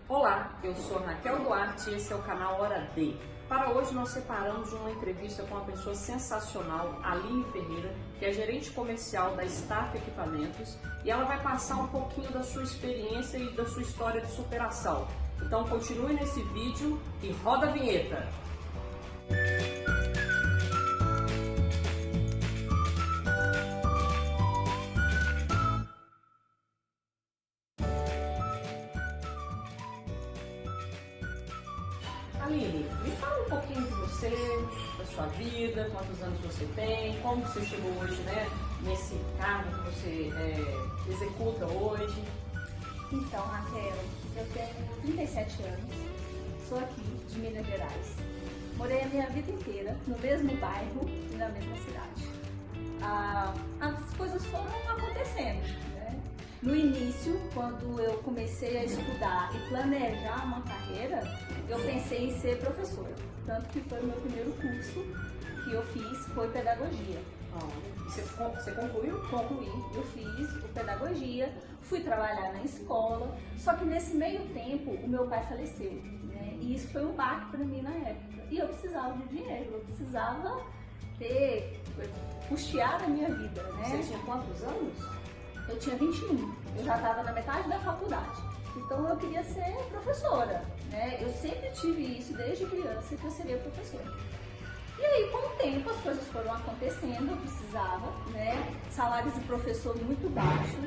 Olá, eu sou Raquel Duarte e esse é o canal Hora D. Para hoje nós separamos uma entrevista com uma pessoa sensacional, Aline Ferreira, que é gerente comercial da Staff Equipamentos, e ela vai passar um pouquinho da sua experiência e da sua história de superação. Então continue nesse vídeo e roda a vinheta! Aline, me fala um pouquinho de você, da sua vida, quantos anos você tem, como você chegou hoje, nesse cargo que você executa hoje. Então, Raquel, eu tenho 37 anos, sou aqui de Minas Gerais. Morei a minha vida inteira no mesmo bairro e na mesma cidade. As coisas foram acontecendo, né? No início, quando eu comecei a estudar e planejar uma carreira, eu pensei em ser professora. Tanto que foi o meu primeiro curso que eu fiz, foi pedagogia. Você concluiu? Concluí, eu fiz o pedagogia, fui trabalhar na escola, só que nesse meio tempo o meu pai faleceu, né? E isso foi um baque para mim na época. E eu precisava de dinheiro, eu precisava custear a minha vida, né? Você tinha quantos anos? Eu tinha 21, eu já estava na metade da faculdade. Então eu queria ser professora, né? Eu sempre tive isso desde criança, que eu seria professora. E aí, com o tempo, as coisas foram acontecendo, eu precisava, né? Salário de professor muito baixo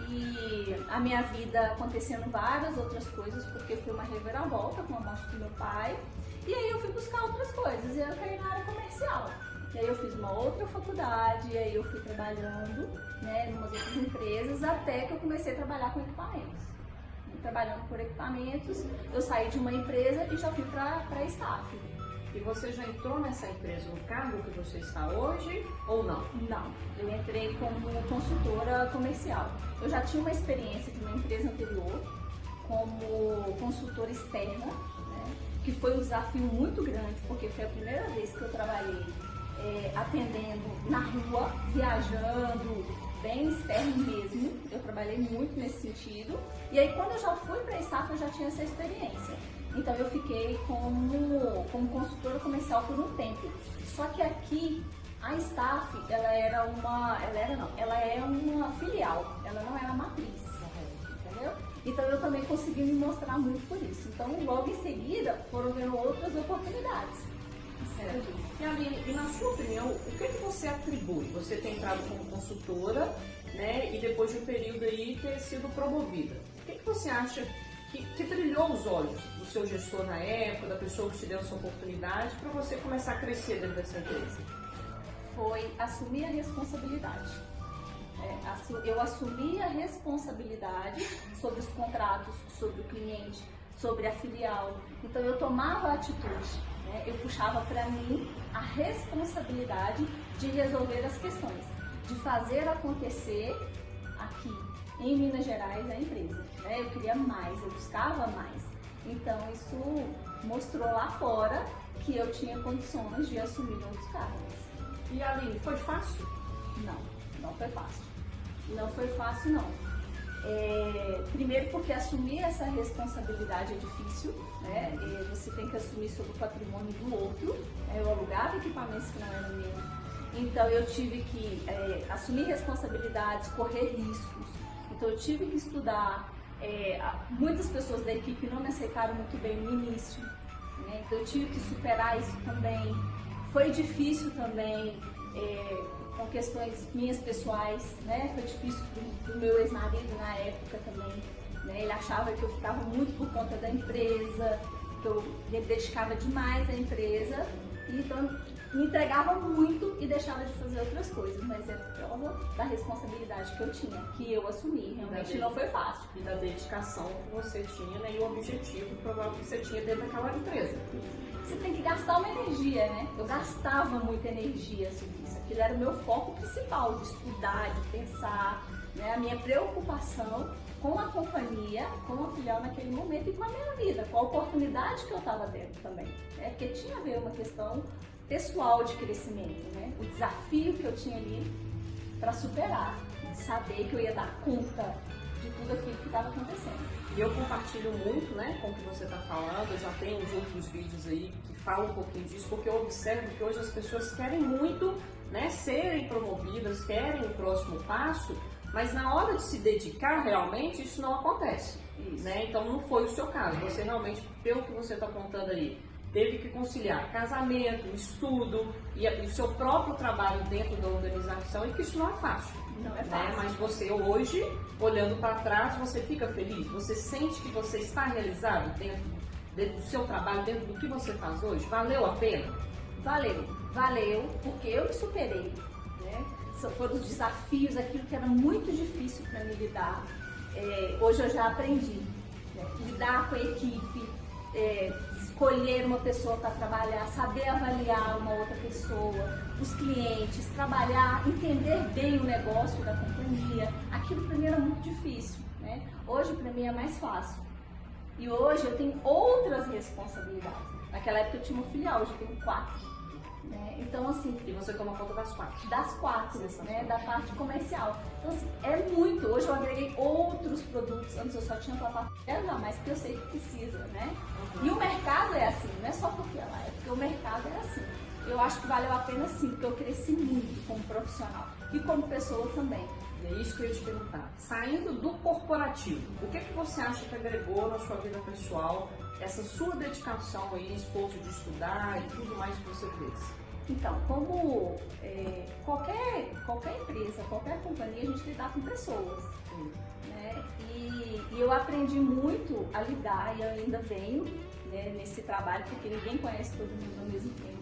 e a minha vida acontecendo várias outras coisas, porque foi uma reviravolta com a morte do meu pai. E aí eu fui buscar outras coisas e eu caí na área comercial. E aí eu fiz uma outra faculdade, e aí eu fui trabalhando, né, em umas outras empresas, até que eu comecei a trabalhar com equipamentos. Trabalhando por equipamentos, eu saí de uma empresa e já fui para a Staff. E você já entrou nessa empresa no cargo que você está hoje ou não? Não, eu entrei como consultora comercial. Eu já tinha uma experiência de uma empresa anterior como consultora externa, né, que foi um desafio muito grande, porque foi a primeira vez que eu trabalhei atendendo na rua, viajando, bem externo mesmo. Eu trabalhei muito nesse sentido. E aí, quando eu já fui para a Staff, eu já tinha essa experiência. Então, eu fiquei como consultora comercial por um tempo. Só que aqui, a Staff, ela é uma filial, ela não era matriz, entendeu? Então, eu também consegui me mostrar muito por isso. Então, logo em seguida, foram vendo outras oportunidades. Certo. E Aline, e na sua opinião, o que você atribui? Você ter entrado como consultora, né, e depois de um período aí ter sido promovida. O que você acha que brilhou os olhos do seu gestor na época, da pessoa que te deu essa oportunidade, para você começar a crescer dentro dessa empresa? Foi assumir a responsabilidade. Eu assumi a responsabilidade sobre os contratos, sobre o cliente, sobre a filial. Então eu tomava a atitude, né? Eu puxava para mim a responsabilidade de resolver as questões, de fazer acontecer aqui em Minas Gerais a empresa, né? Eu queria mais, eu buscava mais. Então isso mostrou lá fora que eu tinha condições de assumir outros cargos. E Aline, foi fácil? Não foi fácil. Não foi fácil, não. Primeiro porque assumir essa responsabilidade é difícil, né? Você tem que assumir sobre o patrimônio do outro. Eu alugava equipamentos que não eram meus. Então eu tive que assumir responsabilidades, correr riscos. Então eu tive que estudar. Muitas pessoas da equipe não me aceitaram muito bem no início, né? Então eu tive que superar isso também. Foi difícil também, com questões minhas pessoais, né? Foi difícil pro meu ex-marido na época também, né? Ele achava que eu ficava muito por conta da empresa, que eu me dedicava demais à empresa, e então me entregava muito e deixava de fazer outras coisas, mas é prova da responsabilidade que eu tinha, que eu assumi. Realmente não foi fácil. E da dedicação que você tinha, né? E o objetivo provável que você tinha dentro daquela empresa. Você tem que gastar uma energia, né? Eu gastava muita energia sobre isso. Aquilo era o meu foco principal, de estudar, de pensar, né? A minha preocupação com a companhia, com a filial naquele momento e com a minha vida, com a oportunidade que eu estava tendo também, né? Porque tinha a ver uma questão pessoal de crescimento, né? O desafio que eu tinha ali para superar, de saber que eu ia dar conta de tudo aquilo que estava acontecendo. E eu compartilho muito, né, com o que você está falando. Eu já tenho uns outros vídeos aí que falam um pouquinho disso, porque eu observo que hoje as pessoas querem muito, né, serem promovidas, querem o próximo passo, mas na hora de se dedicar realmente isso não acontece. Né? Então não foi o seu caso. Você realmente, pelo que você está contando aí, teve que conciliar casamento, estudo e o seu próprio trabalho dentro da organização, e que isso não é fácil. Não é fácil. Né? Mas você hoje, olhando para trás, você fica feliz? Você sente que você está realizado dentro do seu trabalho, dentro do que você faz hoje? Valeu a pena? Valeu, porque eu me superei, né? Foram os desafios, aquilo que era muito difícil para mim lidar. Hoje eu já aprendi, né? Lidar com a equipe, escolher uma pessoa para trabalhar, saber avaliar uma outra pessoa, os clientes, trabalhar, entender bem o negócio da companhia. Aquilo para mim era muito difícil, né? Hoje para mim é mais fácil. E hoje eu tenho outras responsabilidades. Naquela época eu tinha uma filial, hoje eu tenho 4. Né? Então, assim, e você toma conta das 4? Das 4, né? Da parte comercial. Então, assim, é muito. Hoje eu agreguei outros produtos. Antes eu só tinha plataforma, mas porque eu sei que precisa, né? E o mercado é assim, não é só porque ela é, porque o mercado é assim. Eu acho que valeu a pena sim, porque eu cresci muito como profissional e como pessoa também. É isso que eu ia te perguntar. Saindo do corporativo, o que você acha que agregou na sua vida pessoal essa sua dedicação aí, esforço de estudar e tudo mais que você fez? Então, como qualquer empresa, qualquer companhia, a gente lidar com pessoas. Né? E eu aprendi muito a lidar, e eu ainda venho, né, nesse trabalho, porque ninguém conhece todo mundo ao mesmo tempo.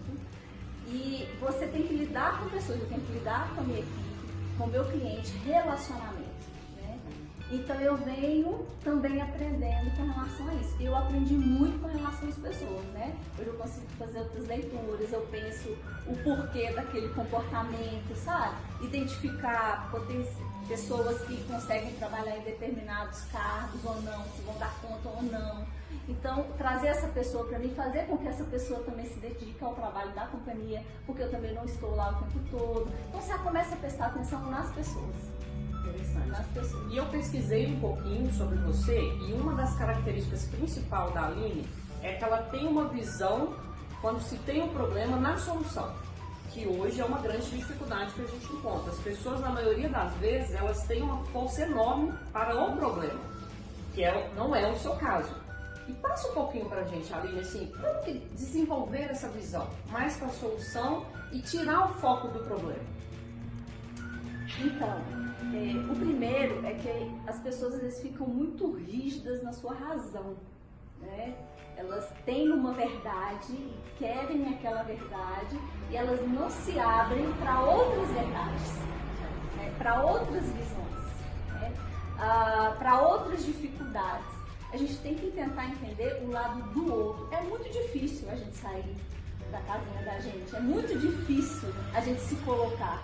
E você tem que lidar com pessoas, eu tenho que lidar com a minha equipe, com o meu cliente, relacionamento. Né? Então eu venho também aprendendo com relação a isso. Eu aprendi muito com relação às pessoas, né? Hoje eu consigo fazer outras leituras, eu penso o porquê daquele comportamento, sabe? Identificar pessoas que conseguem trabalhar em determinados cargos ou não, se vão dar conta ou não. Então, trazer essa pessoa para mim, fazer com que essa pessoa também se dedique ao trabalho da companhia, porque eu também não estou lá o tempo todo. Então, você começa a prestar atenção nas pessoas. Interessante. Nas pessoas. E eu pesquisei um pouquinho sobre você, e uma das características principais da Aline é que ela tem uma visão, quando se tem um problema, na solução. Que hoje é uma grande dificuldade que a gente encontra. As pessoas, na maioria das vezes, elas têm uma força enorme para o problema, que não é o seu caso. E passa um pouquinho pra gente, Aline, assim, como que desenvolver essa visão mais para a solução e tirar o foco do problema? Então, o primeiro é que as pessoas às vezes ficam muito rígidas na sua razão, né? Elas têm uma verdade, querem aquela verdade e elas não se abrem para outras verdades, né? Para outras visões, né? Para outras dificuldades. A gente tem que tentar entender o lado do outro. É muito difícil a gente sair da casinha da gente, é muito difícil a gente se colocar.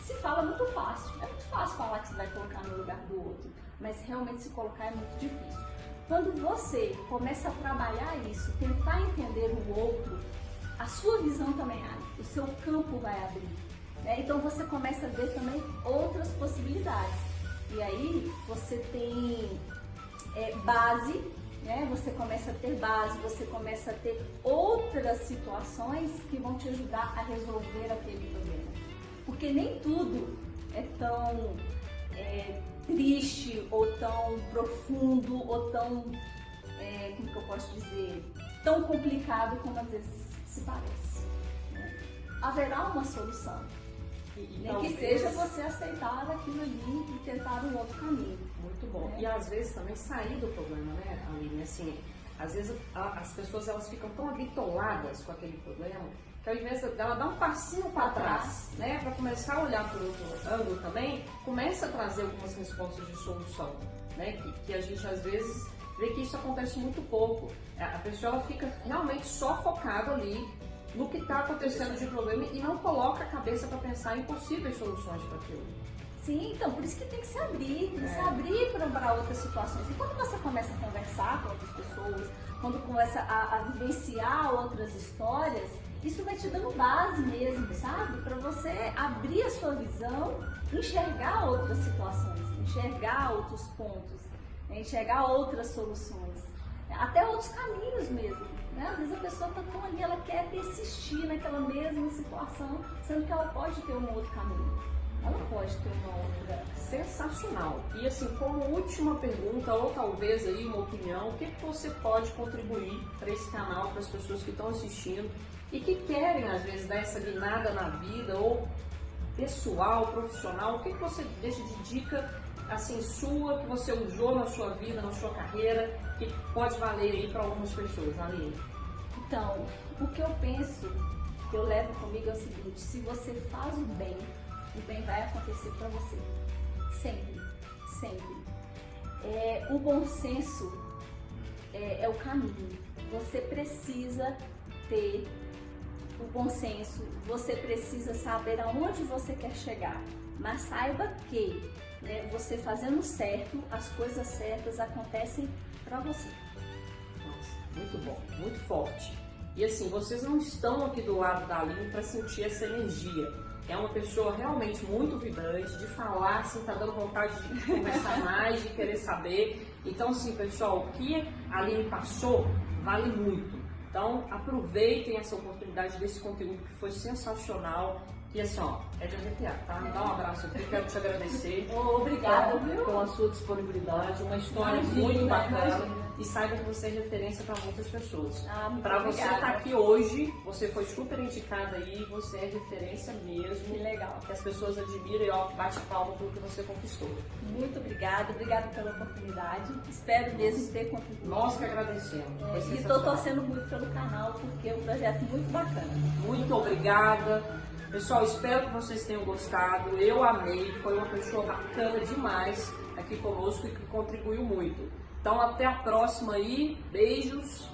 Se fala muito fácil, é muito fácil falar que você vai colocar no lugar do outro, mas realmente se colocar é muito difícil. Quando você começa a trabalhar isso, tentar entender o outro, a sua visão também abre, o seu campo vai abrir. Né? Então você começa a ver também outras possibilidades. E aí você tem base, né? Você começa a ter base, você começa a ter outras situações que vão te ajudar a resolver aquele problema. Porque nem tudo é tão triste, ou tão profundo, ou tão, como que eu posso dizer, tão complicado como às vezes se parece. Né? Haverá uma solução. Nem que seja você aceitar aquilo ali e tentar um outro caminho. Muito bom. E às vezes também sair do problema, né, Aline? Assim, às vezes as pessoas elas ficam tão habitoladas com aquele problema que ao invés dela dar um passinho para trás, né, para começar a olhar por outro ângulo também, começa a trazer algumas respostas de solução, né, que a gente às vezes vê que isso acontece muito pouco. A pessoa ela fica realmente só focada ali no que está acontecendo de problema e não coloca a cabeça para pensar em possíveis soluções para aquilo. Sim, então por isso que tem que se abrir, tem que se abrir para outras situações. E quando você começa a conversar com outras pessoas, quando começa a vivenciar outras histórias, isso vai te dando base mesmo, sabe? Para você abrir a sua visão, enxergar outras situações. enxergar outros pontos, né? Enxergar outras soluções, até outros caminhos mesmo. Né? Às vezes a pessoa está tão ali, ela quer persistir naquela mesma situação, sendo que ela pode ter um outro caminho. Ela pode ter uma outra. Sensacional. E assim, como última pergunta, ou talvez aí uma opinião, o que você pode contribuir para esse canal, para as pessoas que estão assistindo e que querem às vezes dar essa guinada na vida, ou pessoal, profissional, o que você deixa de dica assim sua, que você usou na sua vida, na sua carreira, que pode valer aí para algumas pessoas, Aline? Então, o que eu penso, que eu levo comigo é o seguinte: se você faz o bem vai acontecer para você. Sempre, sempre. O bom senso é o caminho. Você precisa ter o bom senso, você precisa saber aonde você quer chegar. Mas saiba que, né, você fazendo certo, as coisas certas acontecem para você. Nossa, muito bom, muito forte. E assim, vocês não estão aqui do lado da Aline para sentir essa energia. É uma pessoa realmente muito vibrante, de falar, assim, tá dando vontade de conversar mais, de querer saber. Então, assim, pessoal, o que a Aline passou vale muito. Então, aproveitem essa oportunidade desse conteúdo que foi sensacional. E assim, ó, é de arrepiar, tá? Me dá um abraço aqui, quero te agradecer. Obrigada, pela sua disponibilidade, uma história muito bacana. E saiba que você é referência para muitas pessoas. Para você estar aqui hoje, você foi super indicada aí, você é referência mesmo. Que legal. Que as pessoas admiram e ó, bate palma pelo que você conquistou. Muito obrigada pela oportunidade. Espero mesmo ter contribuído. Nós que agradecemos. E estou torcendo muito pelo canal, porque é um projeto muito bacana. Muito obrigada. Pessoal, espero que vocês tenham gostado. Eu amei, foi uma pessoa bacana demais aqui conosco e que contribuiu muito. Então, até a próxima aí. Beijos.